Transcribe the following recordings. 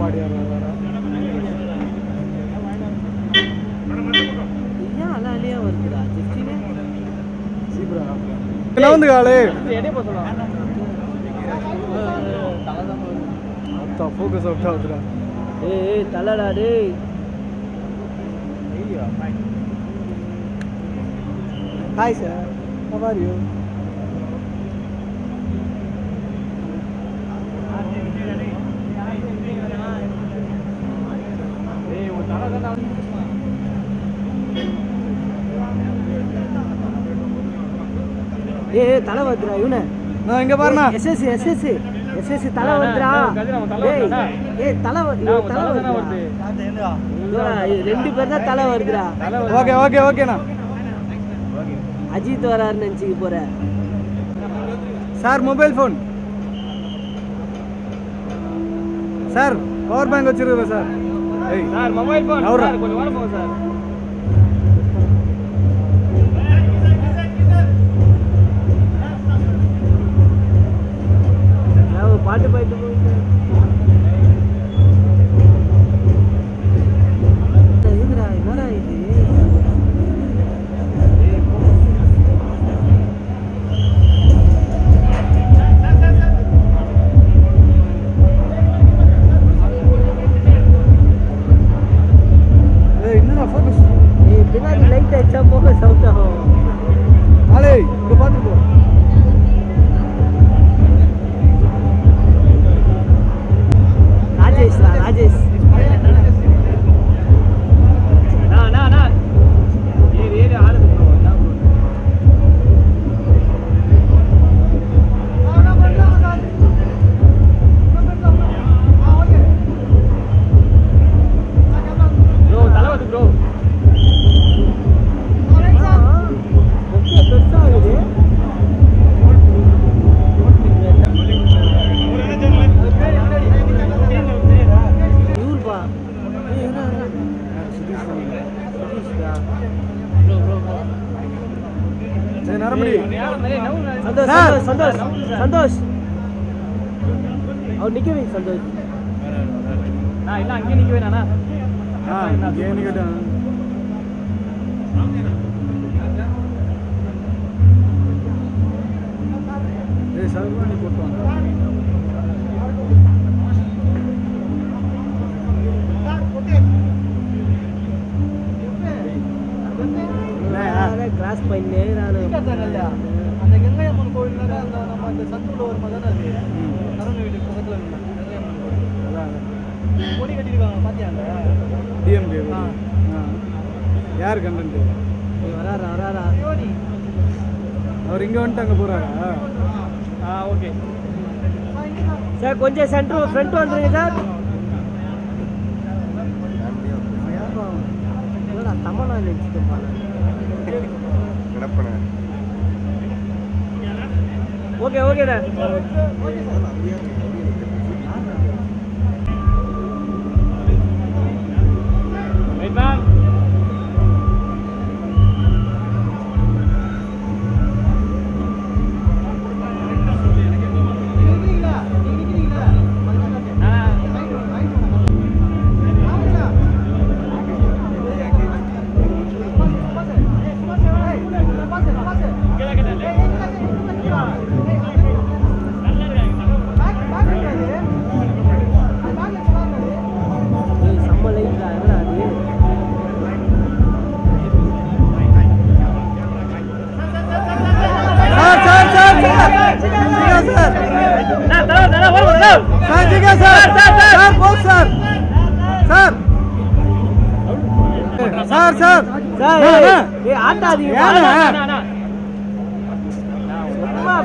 பாடி வர்றாரு ஏன் அலாலியா வருதுடா ஜெஸ்டினே சீப்ரா என்ன வந்து காலே எடே போறலாம் தலதான் அத்தா ஃபோக்கஸ் அவுட் ஆகுதுடா ஏய் தலடா டேய் ஐயோ hi sir how are you ஏய் ஒரு தலதான் ஏய் தல வருதுடா இவனே நான் இங்க பாருடா எஸ்எஸ்சி தல வருதுடா ஏய் தல வருதுடா ரெண்டு பேர் தான் தல வருதுடா ஓகே ஓகே ஓகேண்ணா அஜித் வராருன்னு நினைச்சிக்க போற sir mobile phone sir power bank வச்சிருக்கேன் சார் ஏய் சார் மொபைல் ஃபோன் சார் கொஞ்சம் வர போங்க சார் பாட்டு பாட்டு இதுடா என்னடா இது என்னடா ஃபோக்கஸ் பின்னாடி லைட் அடிச்சா ஃபோக்கஸ் அவுட் ஆகும் ஆளே இங்க பாத்து போ ராஜேஷ் நான் ஏறு ஆடுது ப்ரோ ப்ரோ தலைவத்து ப்ரோ ஓகே பெருசா ஆகுது சந்தோஷ் அவர் நிக்கவே சந்தோஷ் நான் இல்ல அங்கே நிக்கவே நானா ஏன் நிக்கட்டேன் ஏய் சர்வானி போட்டுவாங்க கிராஸ் பண்ணி நான் அந்த கங்கை அம்மன் கோயில்ல அந்த நம்ம அந்த சந்தூர்ல ஒரு மதன அது சரவண வீட்டுக்கு பக்கத்துல இருக்கு கங்கை அம்மன் கோயில் அதான் கொடி கட்டிருக்காங்க பாத்தியாங்க டிஎம்கே யார் கண்டென்ட் வராரா அவர் இங்க வந்துட்டு அங்க போறாரா ஓகே சார் கொஞ்சம் சென்டர் ஃப்ரண்ட் வந்துருங்க சார் தமிழா நினைச்சிட்டு ஓகே ஓகேடா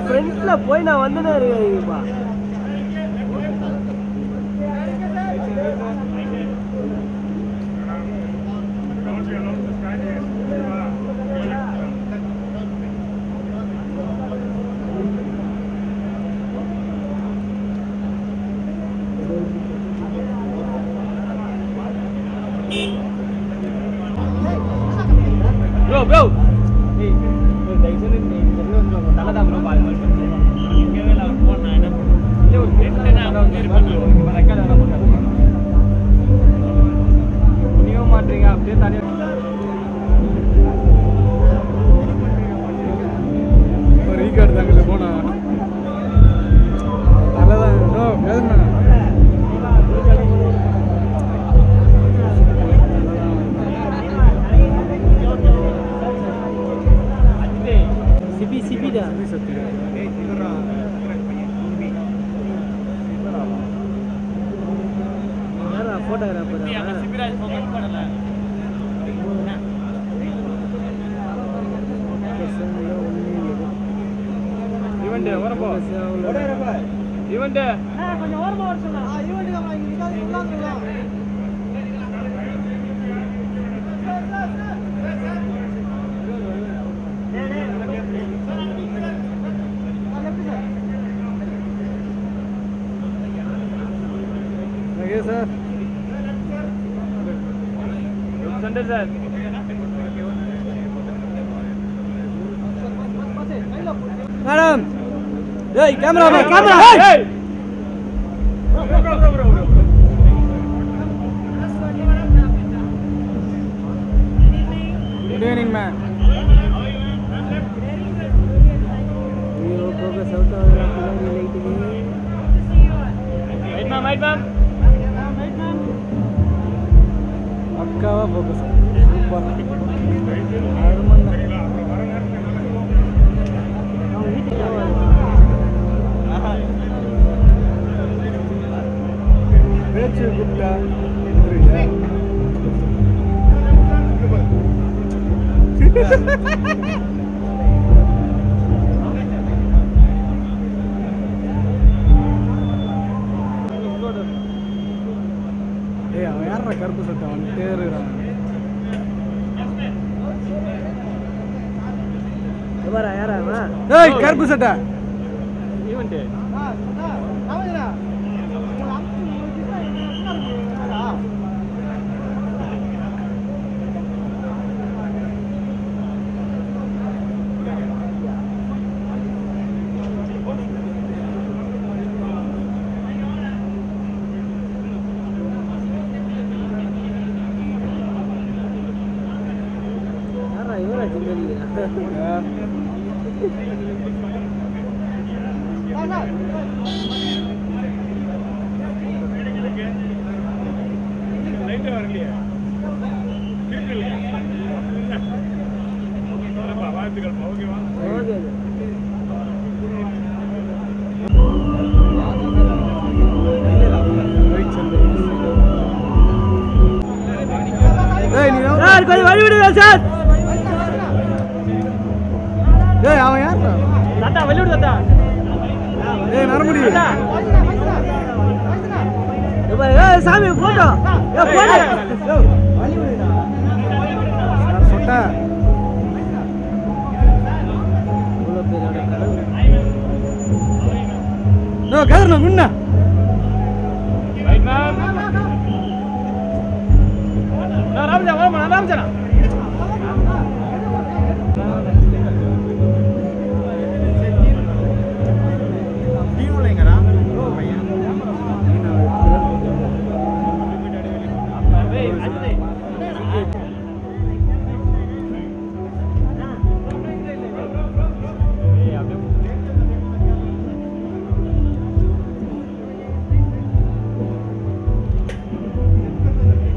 ஃப்ரெண்ட்ஸ்ல போய் நான் வந்தனே இருக்கேன்ப்பா bro hey டைசன் நீ தெரியல தலதா bro பால் இங்கவே நான் போன் நான் என்ன இல்ல ஒரு ஃப்ரெண்ட் நான் வந்து இருப்பேன் ரெக்கார்ட் வர போறேன் ஈவெண்ட் வரப்போ ஈவெண்ட் கொஞ்சம் ஓரமா வர சொன்னா ஈவெண்ட் நம்ம இங்க நிக்காதீங்களா okay sir Sunday sir madam ஏய் கேமரா கேமரா ஏய் குட் ஈவினிங் மேம் ஐயோ ஃபோக்கஸ் அவுட் ஆகுது பின்னாடி லைட்டுக்கு ரைட் மேம் பக்காவா ஃபோக்கஸ் சூப்பர் அருமண்ணா பேச்சு கூப்பிட்டா ஏய் அவன் யாரா கருப்பு சட்டை வந்துட்டே இருக்கிறான் யாரா ஏய் கருப்பு சட்டை ஈவெண்ட் சார் ஏய் அவன் யார் தாத்தா வெளியூர் தாத்தா ஏய் நரமுடி ஏய் சாமி போட்டோ ஏய் போட்டோ சொட்டா நோ கதர்னா முன்ன ரைட் மேம் ராமஜா வாமா ராமஜா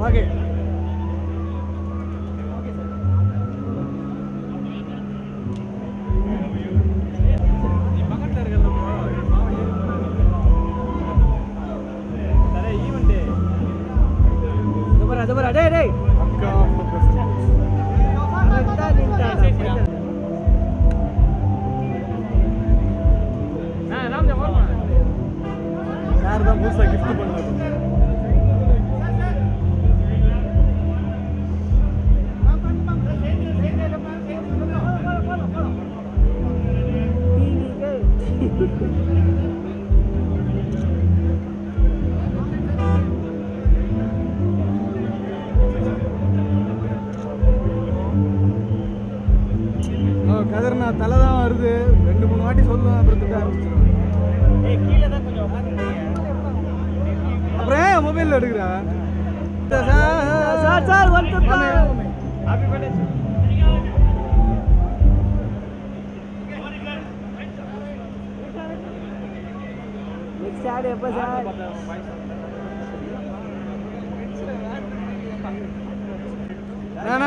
ஓகே யார் தான் புதுசா கிஃப்ட் பண்ணாரு கதர்னா தலை தான் வருது 2-3 வாட்டி சொல்லுவேன் அப்புறம் திட்ட ஆரம்பிச்சிடும் அப்புறம் ஏன் மொபைலில் எடுக்கிறா சார் சார் வந்து ஹாப்பி பர்த்டே நெக்ஸ்ட் ஆட் எப்போ சார்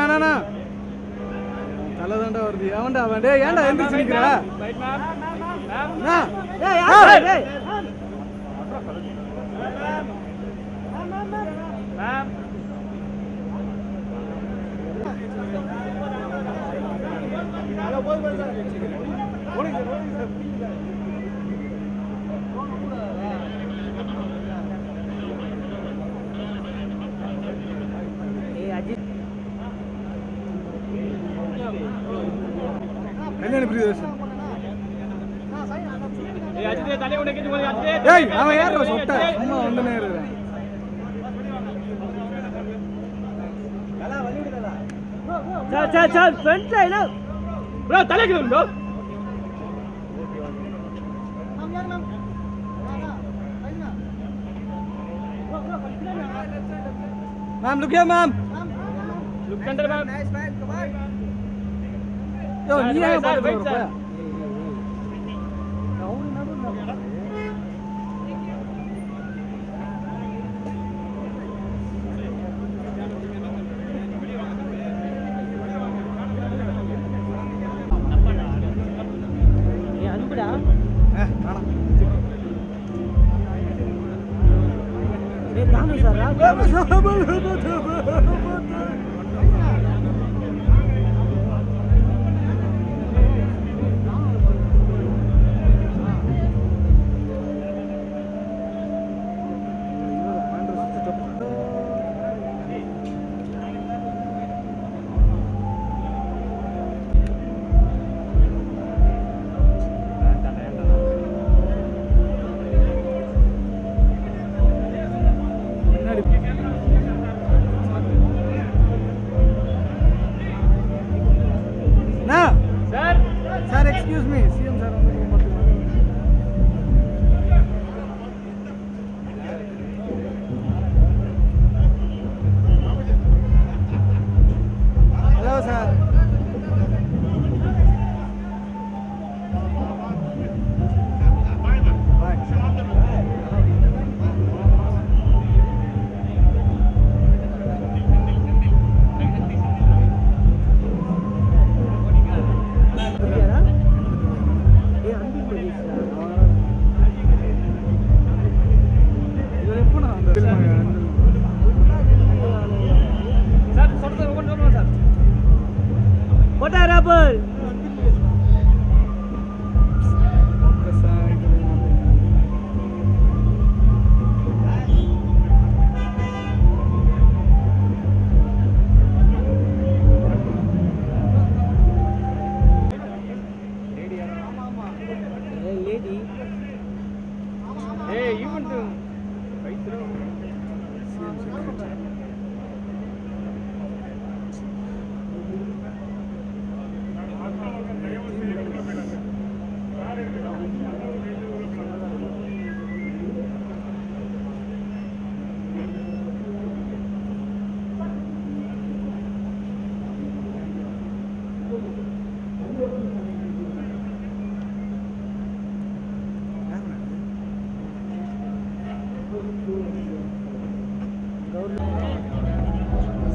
நானா தலை தாண்டா வருது அவன்டா அவன் டேய் ஏன்டா எந்திரிச்சு நிக்கிறா ரைட் மேம் டேய் யார் டேய் மேம் கல்யாணி பிரியதர்ஷன் ஏய் அவன் யாரோ சொட்ட சும்மா வந்துனே இருக்கறான் चल फ्रंट लाइन ब्रो तले के bro ma'am look here ma'am look under ma'am nice man come on yo நீ ஏன் பாத்து போற Sir, excuse me. CM sir, hello, sir. Photographer. Lady. Hey, you want to fight through?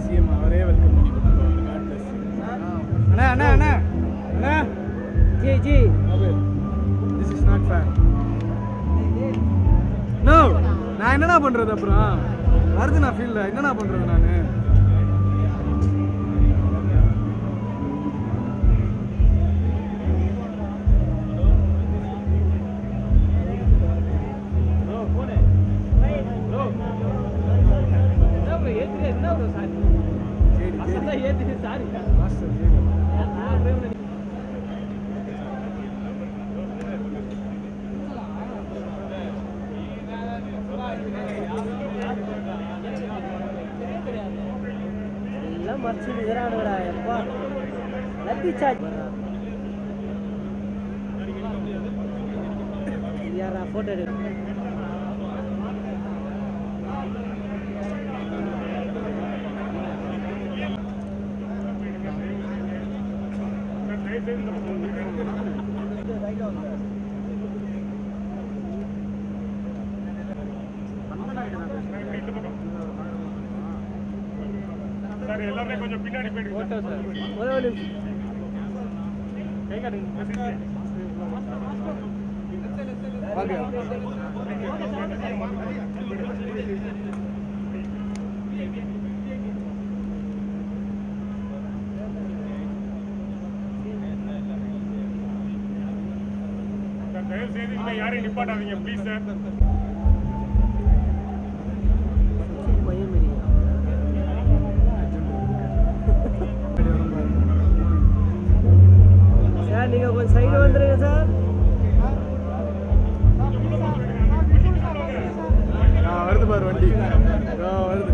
CM அவரே welcome பண்ணி கொடுத்தாங்க. அண்ணா அண்ணா அண்ணா அண்ணா जी this is not fair. No நான் என்னடா பண்றது அப்புறம் வருது நான் ஃபீல்ல என்னடா பண்றது நானு எல்லாம் மறைச்சு நிகரானுடா எப்பா லத்தி சார்ஜ் யாரா போட்டோ எடு சார் எல்லாமே கொஞ்சம் பின்னாடி போயிடுங்க போட்டோ சார் ஒரே ஒரு நிமிஷம் கை காட்டுங்க வாங்க செய்து இனிமே யாரையும் நிப்பாட்டாதீங்க ப்ளீஸ் சார். சார் நீங்க கொஞ்சம் சைடு வந்துருங்க சார். வருது பாரு வண்டி வருது.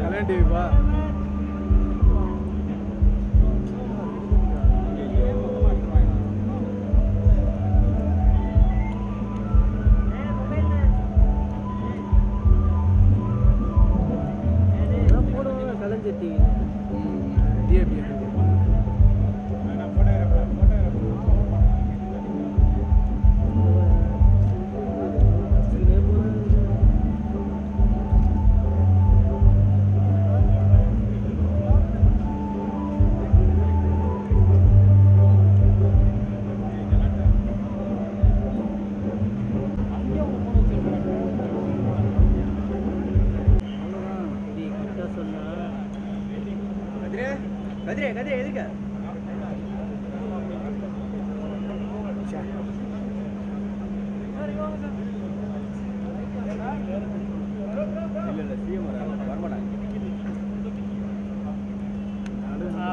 கல்யாண டிவிப்பா. கலைஞ்சிட்டி டிஏபி கதிரே கதிரே எதுக்கு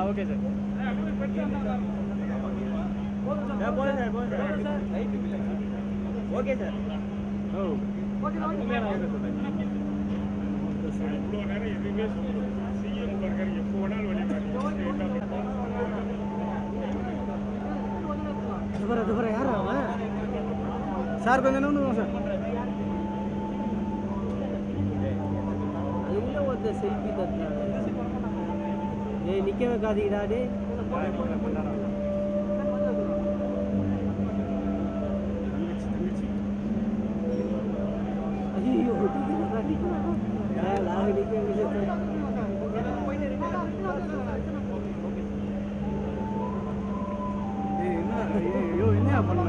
ஓகே சார் ஓகே சார் இவ்வளோ நேரம் எதுவுமே சொல்லல. சிஎம் பர்கர் எப்போ வேணாலும் வெளியே யாரா அவன் சார் கொஞ்சம் நின்று சார். இல்லை ஒருத்த செல்ஃபி தட்டுறாங்க. ஏய் நிற்க வைக்காதீங்கடா டே. ஐயோ என்ன பண்ண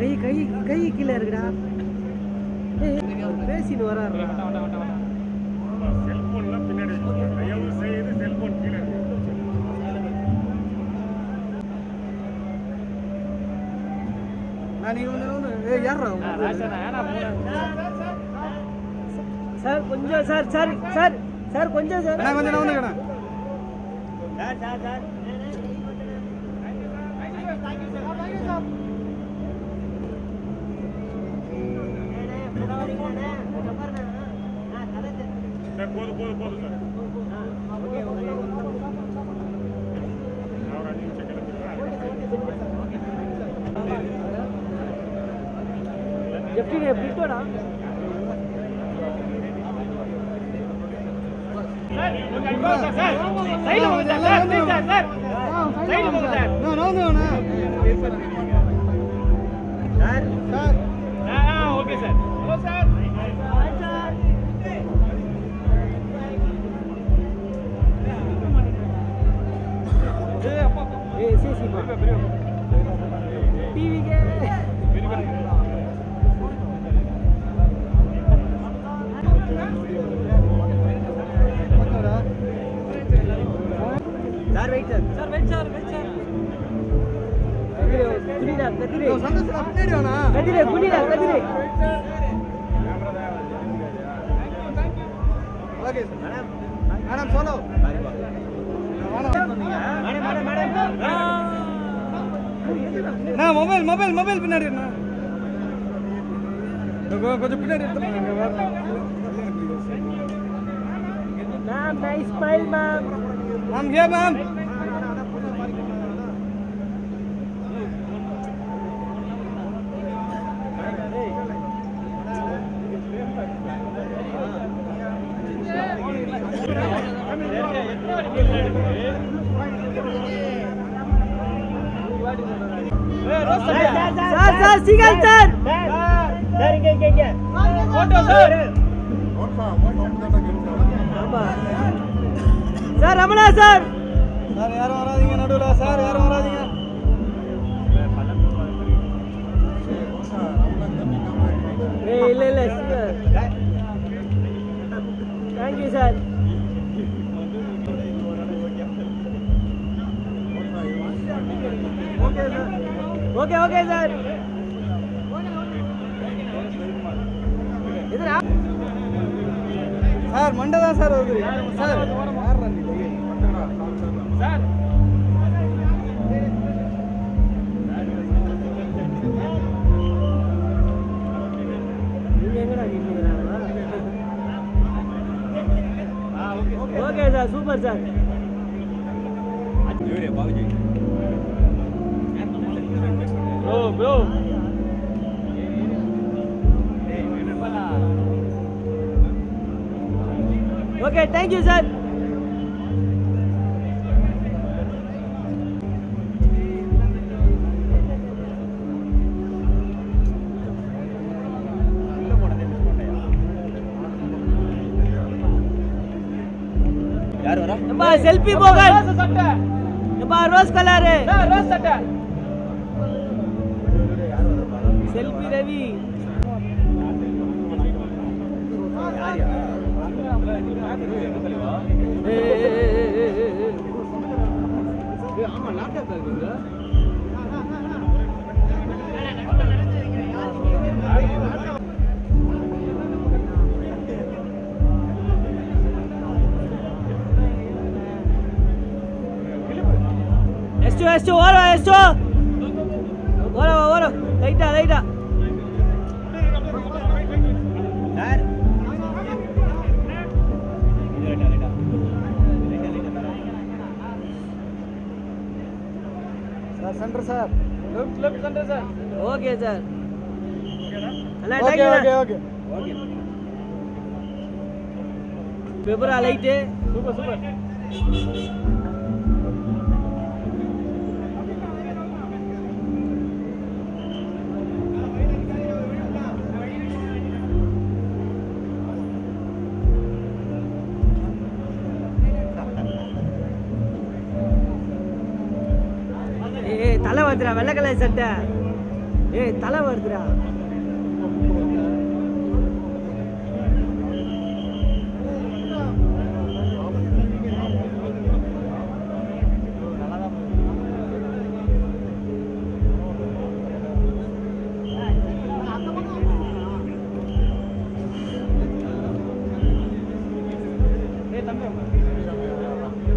கை கை கை கீழே இருக்குடா. பேசின்னு வராரு. செல்போன்லாம் பின்னாடி தயவு செய்து செல்போன் கீழே சார் கொஞ்சம் சார் சார் சார் சார் கொஞ்சம் சார் கொஞ்சம் சார் சார் போதும் போதும் போதும் சார். ஒரு 5 நிமிஷம் கிளம்பி எப்படி பிட்டோடா sir sir okay sir. Hello sir. ஏய் சிசி பா டிவி கே சார் வெயிட் சார் குடிடா கதிரே சந்தோஷம் பின்னாடி வேணா கதிரே குடிடா கதிரே okay sir madam solo mobile பின்னாடி கொஞ்சம் பின்னாடி ma'am nice smile ma'am ma'am hey ma'am sir சிகல் சார் இங்க போட்டோ சார் ஆமா சார் ரமணா சார் சார் யாரும் வராதீங்க நடுவுல சார் யாரும் வராதீங்க ஏய் இல்ல thank you sir okay sir இதுரா சார் மண்டை தான் சார் வருது சார் சார் நீங்க எங்கடா நிக்கிறீங்க okay sir super sir bro okay thank you sir யார் வரா எப்பா செல்ஃபி போகல் சட்டை எப்பா ரோஸ் கலர் ரோஸ் சட்டை செல்ஃபி ரவி ஆமா லேப்டாப் இருக்குங்க எஸ்டோ ஓர லைட்டா sir sir centre sir left centre sir okay sir okay பெபரா லைட்டு சூப்பர் தலை வருதுடா வெள்ளை கலர் சட்டை தலை வருதுடா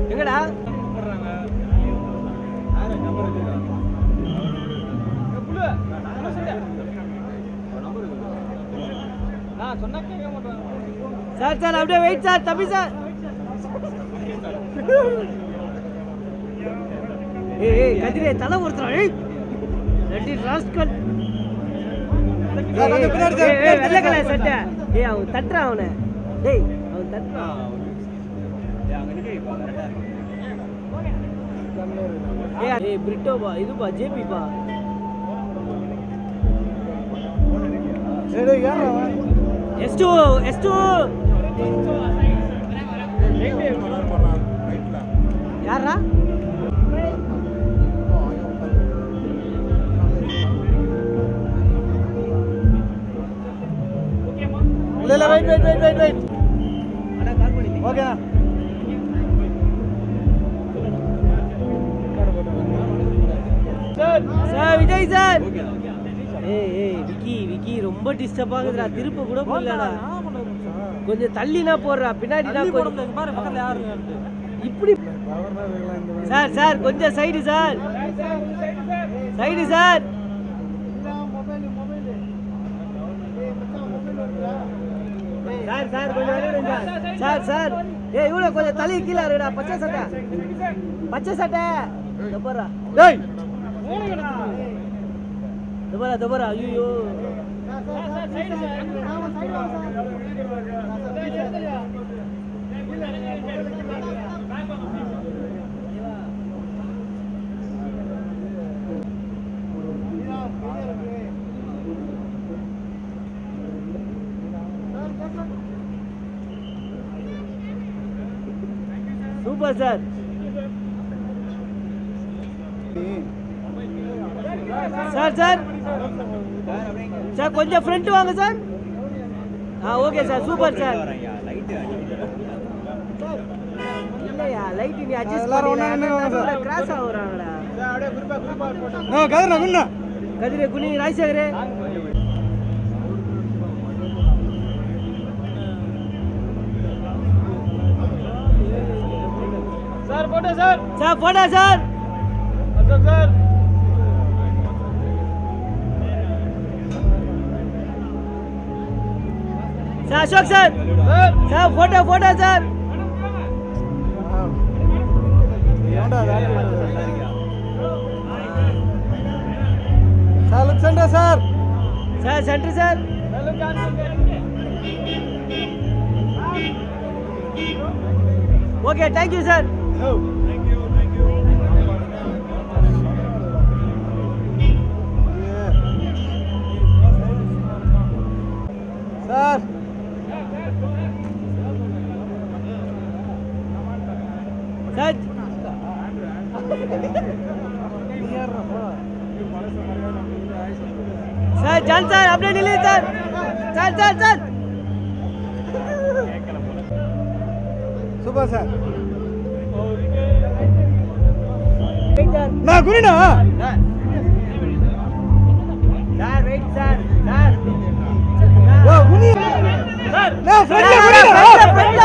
எங்கடா சார் அப்படியே வெயிட் சார் தம்பி சார் ஏய் கதிரே தலை ஒருத்தர் ரெட்டி ராஸ்கல் வெள்ளை கலர் சட்டை அவன் தட்டுறான் அவனை அவன் தட்டுறான் பிரிட்டோபா இதுப்பா ஜேபிப்பா S2 S2 யாரா இல்ல வெயிட் ஓகேண்ணா சார் விஜய் சார் ஏய் விக்கி ரொம்ப டிஸ்டர்ப் ஆகுதுடா திருப்ப கூட போடலடா கொஞ்சம் தள்ளினா போடுறா பின்னாடி நான் கொஞ்சம் பக்கத்துல யாரு இப்படி சார் கொஞ்சம் சைடு சார் சார் கொஞ்சம் விளையாடுங்க சார் ஏய் இவ்வளோ கொஞ்சம் தள்ளி கீழே இருடா பச்சை சட்டை தப்பரா டேய் தப்பரா ஐயோ சூப்பர் சார் சார் கொஞ்சம் ஃப்ரண்ட் வாங்க sir okay sir super sir இல்லையா லைட் நீ அட்ஜஸ்ட் பண்ணி கிராஸ் ஆகுறாங்கடா கதிரே குனி ராஜசேகரே sir photo sir Ashok sir Ashok sir photo sir centre sir okay thank you sir sir John sir அப்படியே நில்லு சார் சூப்பர் சார் நான் குனினா சார் வெயிட் சார் ஓ குனி சார் நான் ஃப்ரெண்ட்ல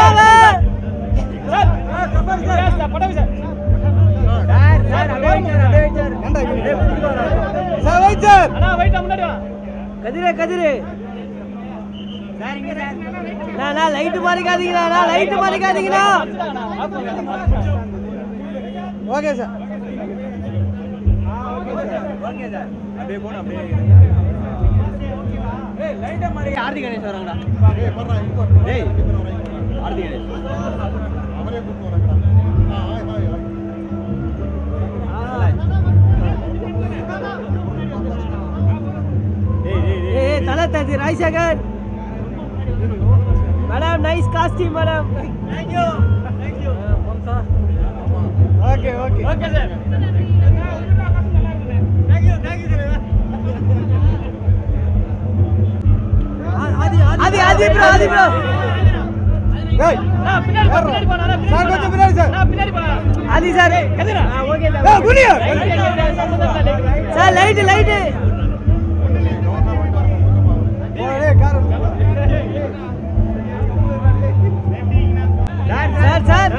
கதிரே நான் லைட் மாறிக்காதீங்கண்ணா ஓகே சார் அப்படியே போன அப்படியே லைட்டா மாறி ஆர்த்தி கணேஷ் வராங்கடா டேய் ஆர்த்தி கணேஷ் அவரே கூப்பிட்டு வராங்கடா தலை தந்தி Rajasekar madam nice costume madam thank you okay sir Aadhi bro டேய் பின்னாடி போடா சார் கொஞ்சம் பின்னாடி சார் பின்னாடி போடா ஆதி சார் கதிரா ஓகே சார் குனியா சார் லைட் ஓரே கார் சார்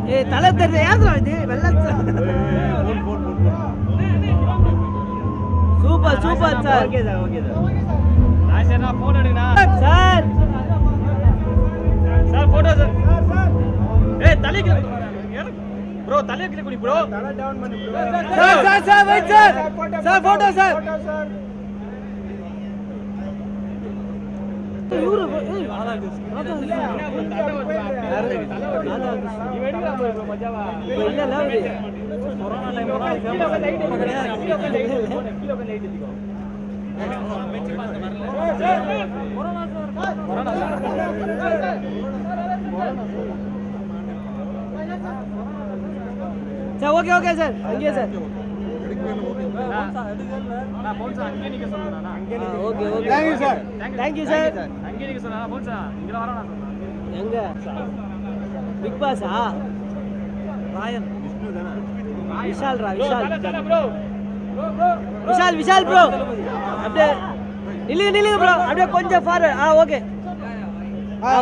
ஏ தலை தெரிஞ்ச யாருடா இது வெள்ளச்சா super sir okay sir Rajesh நான் போட்டோ எடுங்கடா சார் போட்டோ சார் ஏய் தலைக்கு ப்ரோ தலைக்கு குடி ப்ரோ தலை டவுன் பண்ணு bro sir wait sir photo sir இவரு சார் ஓகே ஓகே சார் அங்கேயே sir okay okay thank you sir thank you sir எங்க பிக் பாஸா ராயன் விஷால் விஷால் ப்ரோ அப்படியே நில்லுங்க ப்ரோ அப்படியே கொஞ்சம் forward okay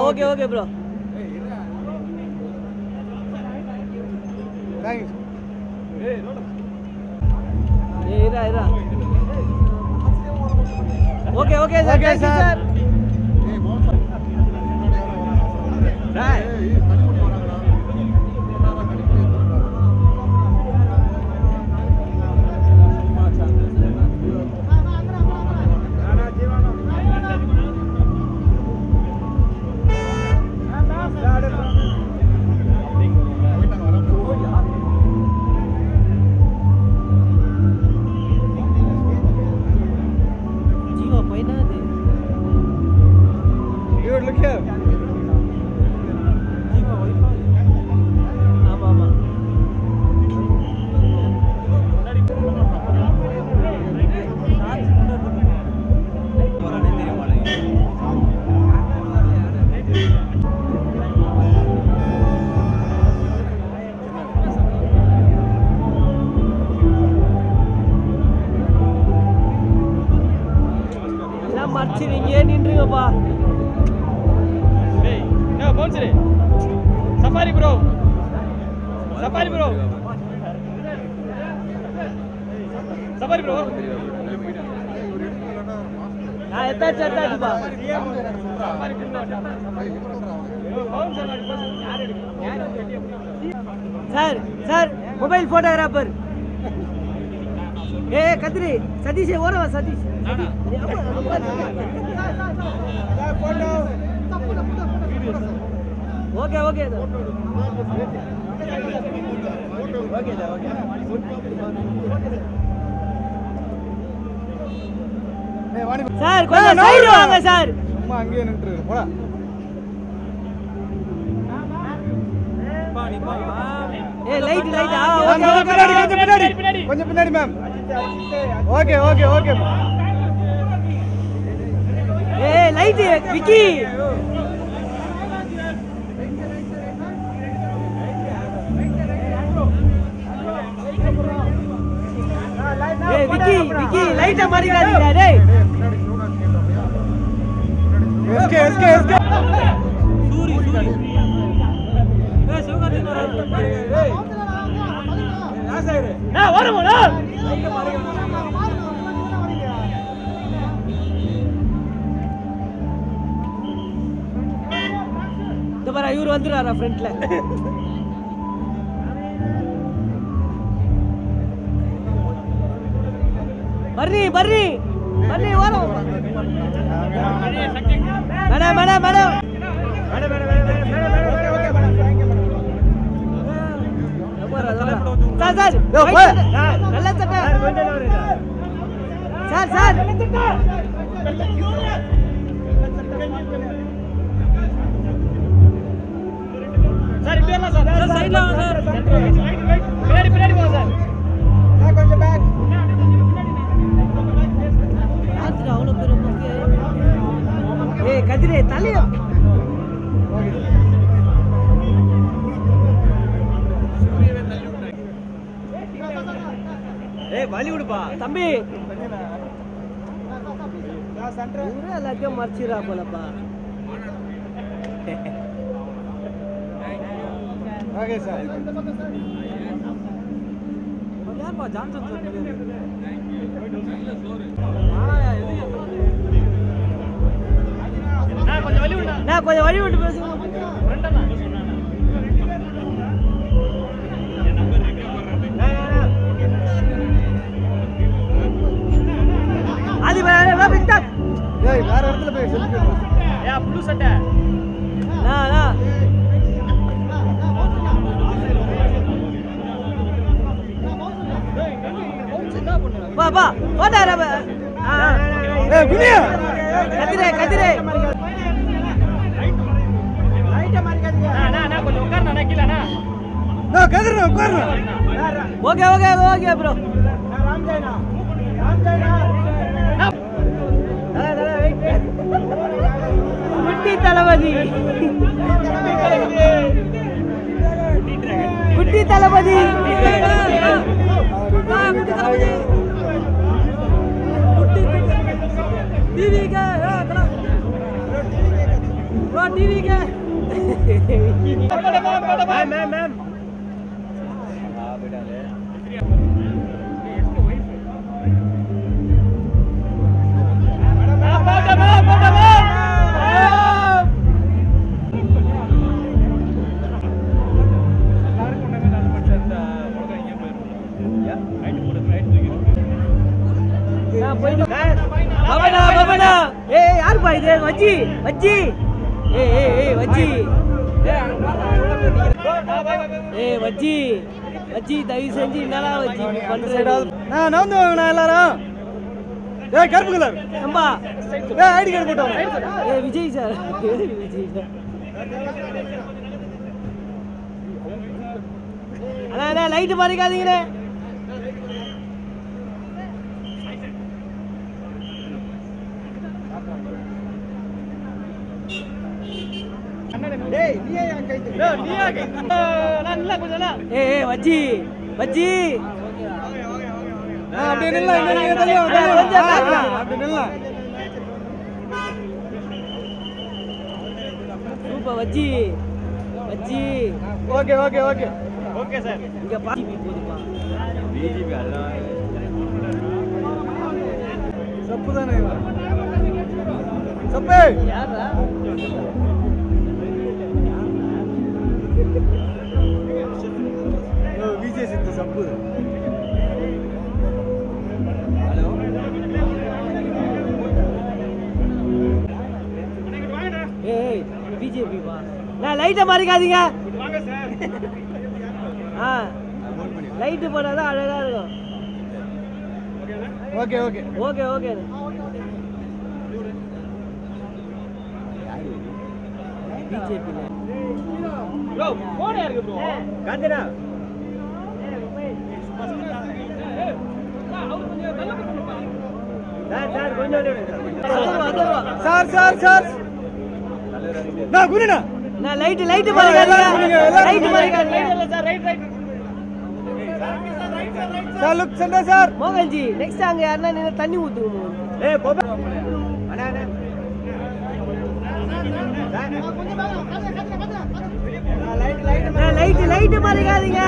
okay okay bro thank you இரா okay okay sir Okay, sir. Sir Jeeva பையனா அது Dude, look here. ஆமா ஆமா எல்லாம் மறைச்சிருங்க நின்றுங்கப்பா சஃபாரி ப்ரோ எத்தாச்சுப்பா சார் மொபைல் போட்டோகிராஃபர் கத்திரி சதீஷ் ஓரவா சதீஷ் ஓகே ஓகே சார் கொஞ்சம் சைடு வாங்க சார் சும்மா அங்கேயே நின்று போடா லைட் கொஞ்சம் பின்னாடி ma'am okay okay okay light Vicky Vicky லைட்ட மாறிடாதீங்க டேய் எஸ்கே இந்த பாரு இவர் வந்துறாரா ஃப்ரண்ட்ல ಬರ್ರಿ ಓರೋ ಮೇಡಮ್ ಸರ್ நல்ல சட்டை சார் இப்படி வரலாம் சார் சைடுல வாங்க சார் பின்னாடி போங்க சார் கொஞ்சம் பேக் அவ்வளோ பேர் கதிரே தலையா வலிவிடுப்பா தம்பி எல்லாத்தையும் மறைச்சிடா போலப்பா ஓகே சார் ஏன்பா ஜான்சன் கொஞ்சம் வழி விட்டு பேசுங்க அது வேற இடத்துல போய் செல்ஃபி புது சட்டை போட்டா குனியா கதிரே கதிரே கொஞ்சம் உட்கார்ந்து நினைக்கலண்ணா. நான் கதிரா உட்கார்றேன். Okay okay okay bro. குட்டி தளபதி குட்டி தளபதி மேம் யாருப்பா இது வச்சி வச்சி வச்சி வச்சி வச்சி தயவு செஞ்சு என்னடா வச்சி பண்றேடா. நான் வந்து வாங்கண்ணா எல்லாரும். கருப்பு கலர் அம்பா ஐடி கார்டு போட்டோம். Vijay sir Vijay sir. அண்ணா லைட்டு மறைக்காதீங்கண்ணே. வச்சி வச்சி அப்படியே நில்ல அப்படி நில்ல. சூப்பர் வச்சி வச்சி. Okay okay okay okay sir. இங்க பாஜிபி போதுமா பிஜிபி அதெல்லாம் சப்பு தானே சப்பு யாரா விஜய் சித்து சப்பு. ஏய் பிஜேபி வா. நான் லைட்டை மறைக்காதீங்க. வாங்க சார். லைட்டு போட்டாதான் அழகா இருக்கும். Okay okay okay okay BJP bro phone யாருக்கு bro? Kanchana. Sir sir sir sir நான் குனினா நான் லைட்டு மறைக்காதீங்க. லைட்டு மறைக்காதீங்க. Sir right right. Sir look centre sir. Mohanji next அங்க யாருன்னா நீங்க தண்ணி ஊத்துங்க. ஏய் போபா அண்ணா அண்ணா லைட்டு மறைக்காதீங்க.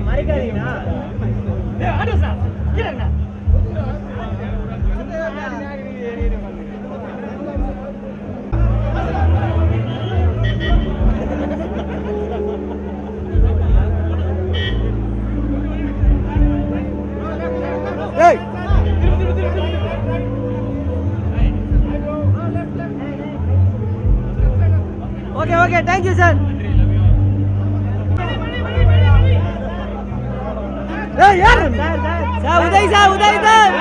மறைக்காதீங்கண்ணா. ஆடோ சார் கீழண்ணா. ஏய் okay okay thank you sir. ஏய் யார் sir Uday sir Uday sir.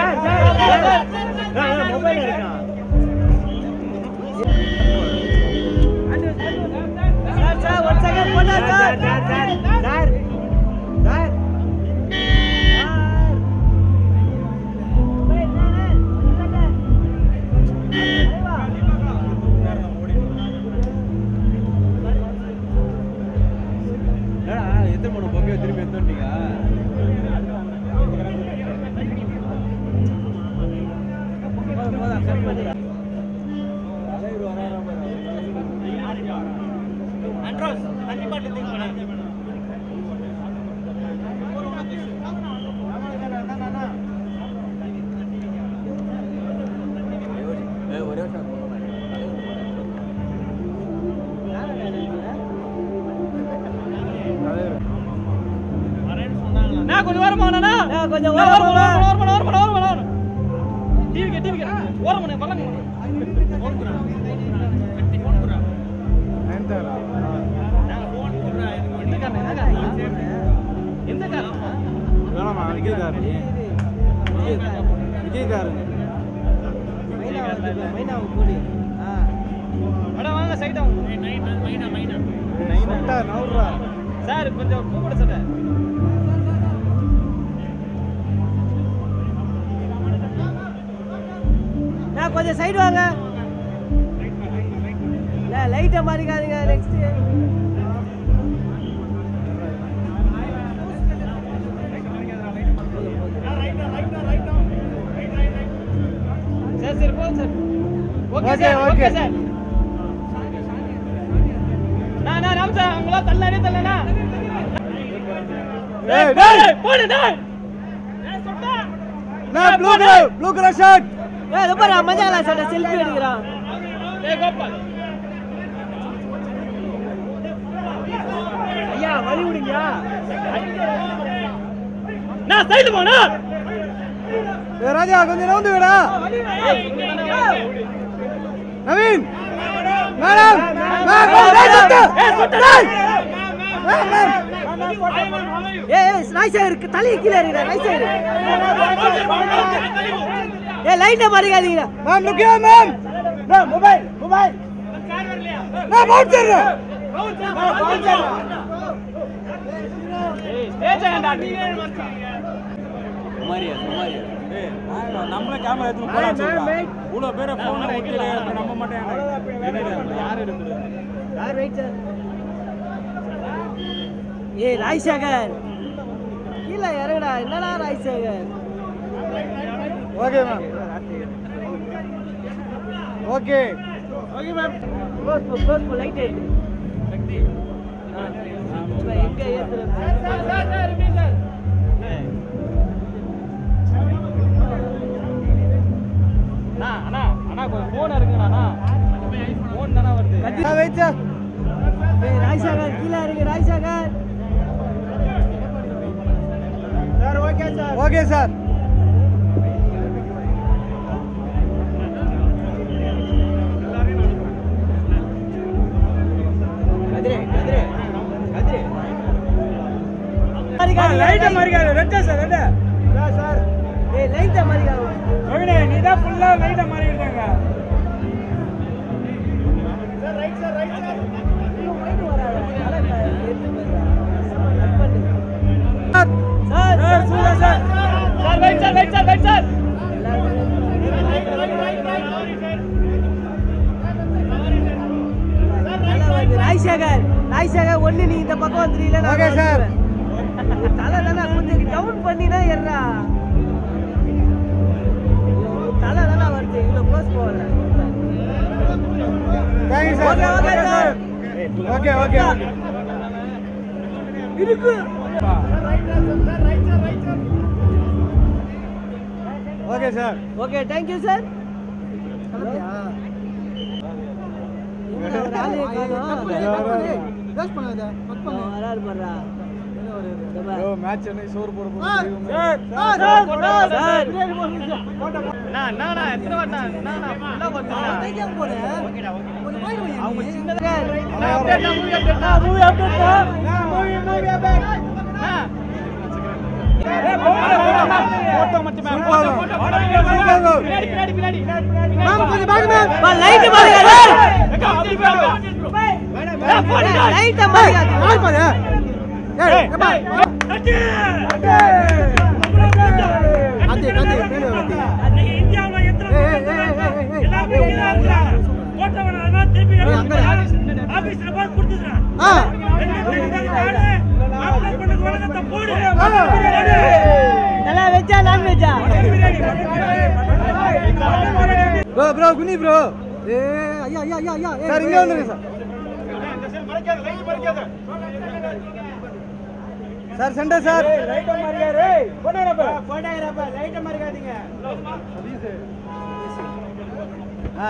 Mobile இருக்கா? சார் ஒரு செகண்ட் போட்டா சார். சார் சார் எத்தனை மூணு பொம்மையை திரும்பி எடுத்துட்டீங்க? கொஞ்சம் ஓரமா கொஞ்சம் நயன்தாரா விஜய் காரன் மைனாவை போடு. வாங்க சைடா நவுறா சார் கொஞ்சம் பூ கூட சொல்றேன். நான் கொஞ்சம் சைடு வாங்க. லைட்டை மாறிக்காதீங்க. நெக்ஸ்ட் சார் சரி போங்க sir. Okay Okay, sir okay. Okay sir. நான் ராம் சார் உங்கள தள்ளனா. ஏய் டேய் போடு டேய். ஏய் சொட்டா. நான் ப்ளூ கலர் ஷர்ட் ஏய் ரொம்ப மஜாலா சட்ட செல்ஃபி எடுக்கறான். ஏய் கோபால். ஐயா வழி விடுங்க. நான் சைடு போனா. ஏய் ராஜா கொஞ்சம் நவுந்து விடா. நவீன் மேடம் ஏய் ரைட் சைடு தலைய கீழ ஏறிடா. Right side. ஏய் லைட்டை மாறிக்காதீங்க. Ma'am look here ma'am. Ma'am mobile car வரலையா? நான் பவுன்சர் ஏய் ஸ்டேஜ் ஏண்டா நீங்க வந்து நம்மள கேமரா எடுத்து போலாம் சொல்றா. இவ்ளோ பேரை போன் ஒட்டில நம்ப மாட்டேன். யார் எடுக்குது? யார் ரைட் சார்? ஏய் ராய்சேகர் கீழ இறங்குடா. என்னடா Raisekar? Okay ma'am. Okay close light ஏத்து. சக்தி எங்க ஏத்துறது? சார் இருங்க சார். அண்ணா கொஞ்சம் போன் இருக்குங்கண்ணா. போன் தானே வருது. Wait sir. ஏய் ராய்சேகர் கீழ இறங்கு. Raisekar sir okay sir. Okay sir. லைட்டை மாறிக்காத. ரெட்டா சார் ரெட்டா. சார் ஏய் லைட்டை மாறிக்காத. ரவினே நீ தான் ஃபுல்லா லைட்டா மாறிட்டாங்க. Sir right sir. லைட் வராத. அலங்க ஏத்து போறா. கட் பண்ணு. Sir super sir. Sir right sir. Raisekar ஒண்ணு நீ இந்த பக்கம் வந்துறீல. Okay sir. தலை தானே கொஞ்சம் டவுன் பண்ணினா ஏறா. தலை தானே வருது. இவ்வளவு க்ளோஸ் போகல. Thank you sir. Okay sir. Okay இருக்கு. Okay sir. Okay thank you sir. வராரு பாருடா. ப்ரோ மேட்ச் என்ன சோறு போட சார் நான் எத்தனை வாட்டா நான் ஃபுல்லா போறேன். அவங்க சின்னதா மூவி அப்டேட் போட்டோ மட்டுமே பின்னாடி மாமா கொஞ்சம் பாருங்க மேம். லைட் பாருங்க. லைட் பாருங்க. ஆல் பாரு. ஏய் அந்தே மேல வந்து. இந்தியாவுல எத்தனை எல்லாரும் இந்தியாவுல போட்டவனா திருப்பி ஆபீஸ்ல போய் கொடுத்துறான். அப்ளை பண்ணது வழக்கத்தை போடு. நல்லா வெச்சா நான் வெச்சா. ப்ரோ குனி ப்ரோ. ஐயா சார் இங்க வந்துருங்க sir. Sir centre sir. Right மாரியாரே. போடாரப்பா ரைட் மாரிக்காதீங்க.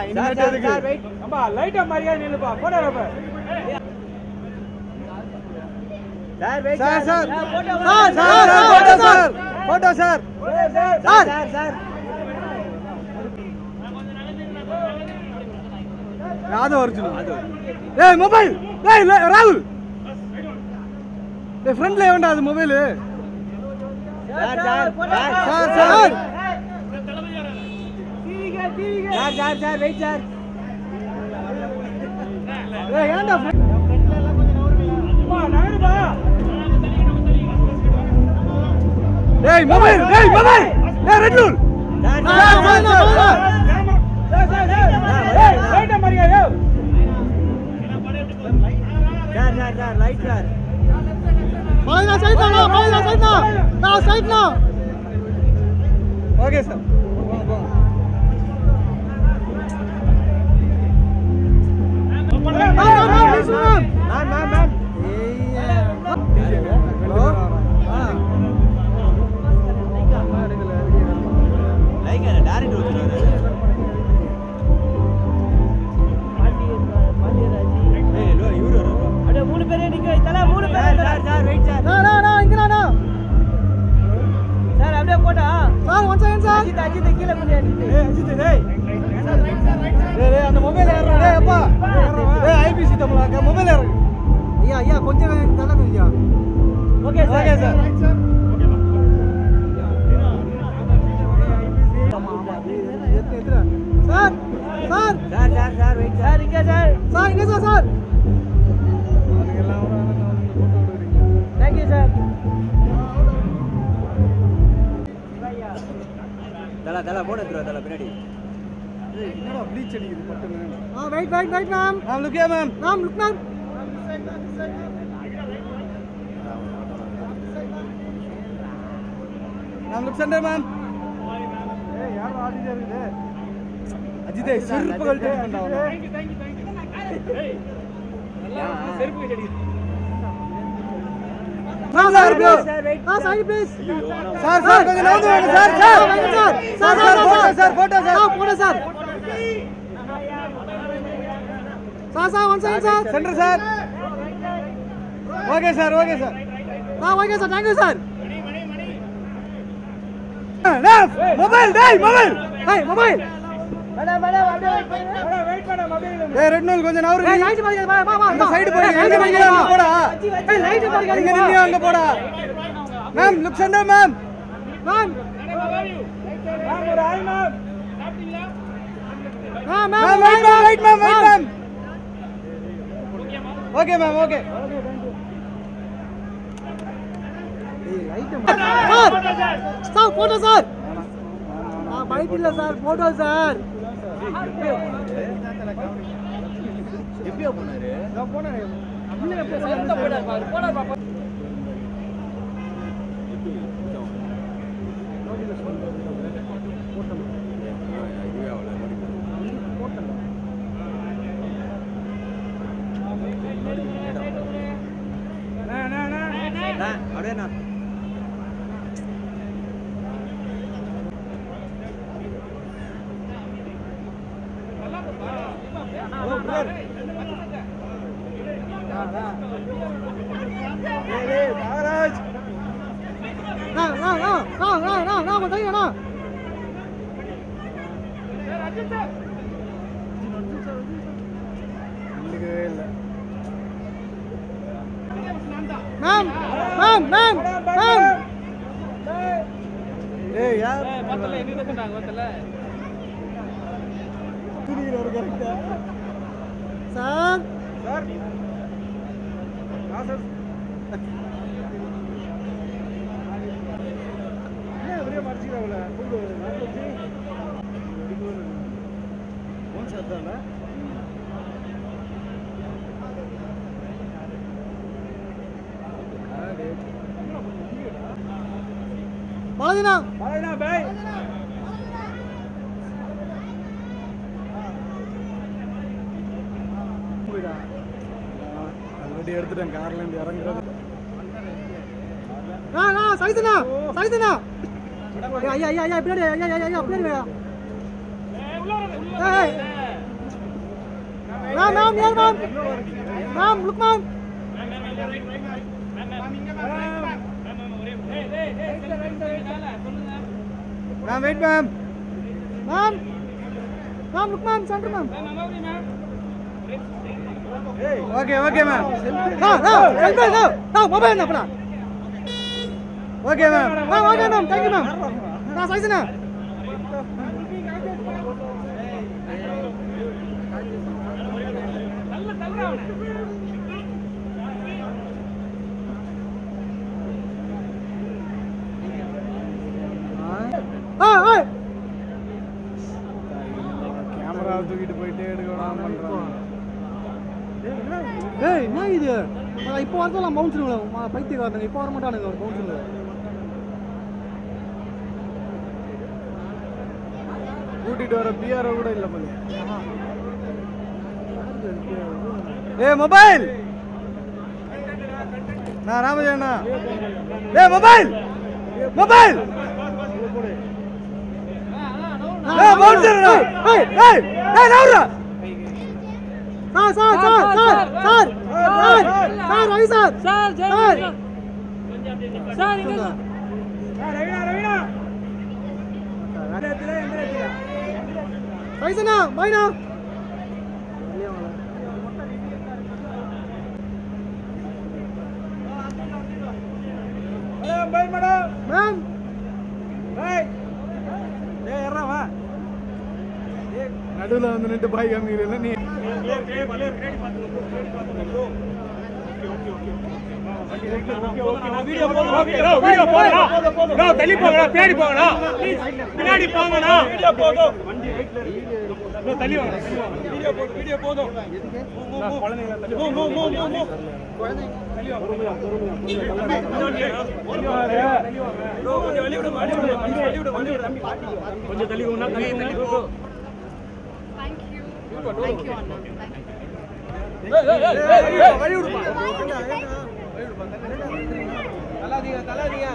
இனிமேட் எதுக்கு? Sir wait. அம்மா லைட் மாரியா நில்லுப்பா. போடாரப்பா. Sir wait. Sir photo sir. Sir Yadav Arjun. ஏய் மொபைல். ஏய் ராகுல். ஏய் ஃப்ரண்ட்ல ஏண்டா அது மொபைல். Sir wait sir. ஏன்டா ஏய் மொபைல் ஏய் மொபைல் ஏய் red rule sir light sir. Okay sir. அந்த மொபைல் ஏறா அப்பா ஐபிசி தமிழாக்க மொபைல் ஏறு ஐயா ஐயா கொஞ்சம் நல்லா ஐயா. Okay sir okay sir. Sir sir sir sir wait sir. இங்க சார். சார் இங்க sir sir. Thank you sir. தல போன் எடுத்துறா தல பின்னாடி. என்னடா ப்ளீச் அடிக்குது பட்டன. Wait wait wait ma'am. Ma'am look here ma'am. Ma'am look ma'am. Ma'am look centre ma'am. ஏய் யார் ஆடிட்டே இருக்குது? அஜிதே செருப்புகள் டேக் பண்ணாவா. Thank you. ஏய் நல்லா செருப்பு அடிக்குது. Sir wait. Side please. Sir sir கொஞ்சம் நவுந்து வாங்க sir sir. Sir sir photo sir photo sir. Sir sir one second sir. Centre sir. Okay sir okay sir. Okay sir thank you sir. Mobile டேய் mobile. ஏய் mobile. Madam அப்படியே wait பண்ணு mobile. ஏய் red நூல் கொஞ்சம் நவுரு. ஏய் light பாருங்க வா அந்த சைடு போய் எங்க நீங்க அங்க போடா. ஏய் லைட் பாருங்க எங்க நீங்க அங்க போடா. Ma'am look centre ma'am. Ma'am ஒரு ஹாய் மேம். சாப்பிட்டீங்களா? Ma'am wait ma'am. Okay ma'am okay. ஏய் லைட் சார் போட்டோ சார். பைட் இல்ல சார் போட்டோ சார். எப்படியோ போனாரு? நான் போனேன். இல்ல எப்ப சைடுல போடார் பாரு. போடார் பாப்பா. அப்படியே Nagaraj ma'am ma'am ma'am ma'am. ஏய் யார் பத்தல என்ன பண்றாங்க பத்தல. புரியுது ஒரு கரெக்ட்டா. சார் சார் சார் என்ன ஒரே மர்ஜிராவல புது நாற்பத்தி ஒன் சார்தால பாலதினா பை ஆல்ரெடி எடுத்துட்டேன் கார்ல இருந்து இறங்குறது. சைதனா ஐயா பின்னாடி ஐயா பின்னாடி வா. ஏய் மேம் யார் ma'am look ma'am. Ma'am wait ma'am look ma'am centre ma'am. Okay ma'am. Mobile என்ன okay ma'am okay ma'am thank you ma'am நான் சைஸ்ண்ணா கேமரா தூக்கிட்டு போயிட்டே எடுக்கணும் பண்றோம். ஏய் என்ன இது இப்போ வரதெல்லாம் பவுன்ஸுங்களா பைத்தியக்காரனுங்க இப்போ வர மாட்டானுங்க பவுன்ஸுங்க. கூட்டிட்டு வர பிஆர்ஓ கூட இல்லை போல. ஏ மொபைல் நான் ராமஜண்ணா ஏ மொபைல் மொபைல் ஏ பவுன்சர் ஏய் ஏய் ஏய் நவுரா sir sir sir sir sir sir Ravi sir sir sir sir இங்க ரவினா ரவினா நேரத்துல எந்த நேரத்துல பைசனா பைனா madam bye madam ma'am bye ஏய் ஏறா வா நடுவுல வந்து நின்று பாய் காமிக்கிறீங்க நீ வீடியோ போடுங்க தள்ளி போங்கடா பின்னாடி போங்கடா பின்னாடி போங்கடா வீடியோ போதும் தள்ளி வாங்க வீடியோ போதும் குழந்தைகளை தள்ளி கொஞ்சம் தள்ளி Thank you, Anna. தலாதியா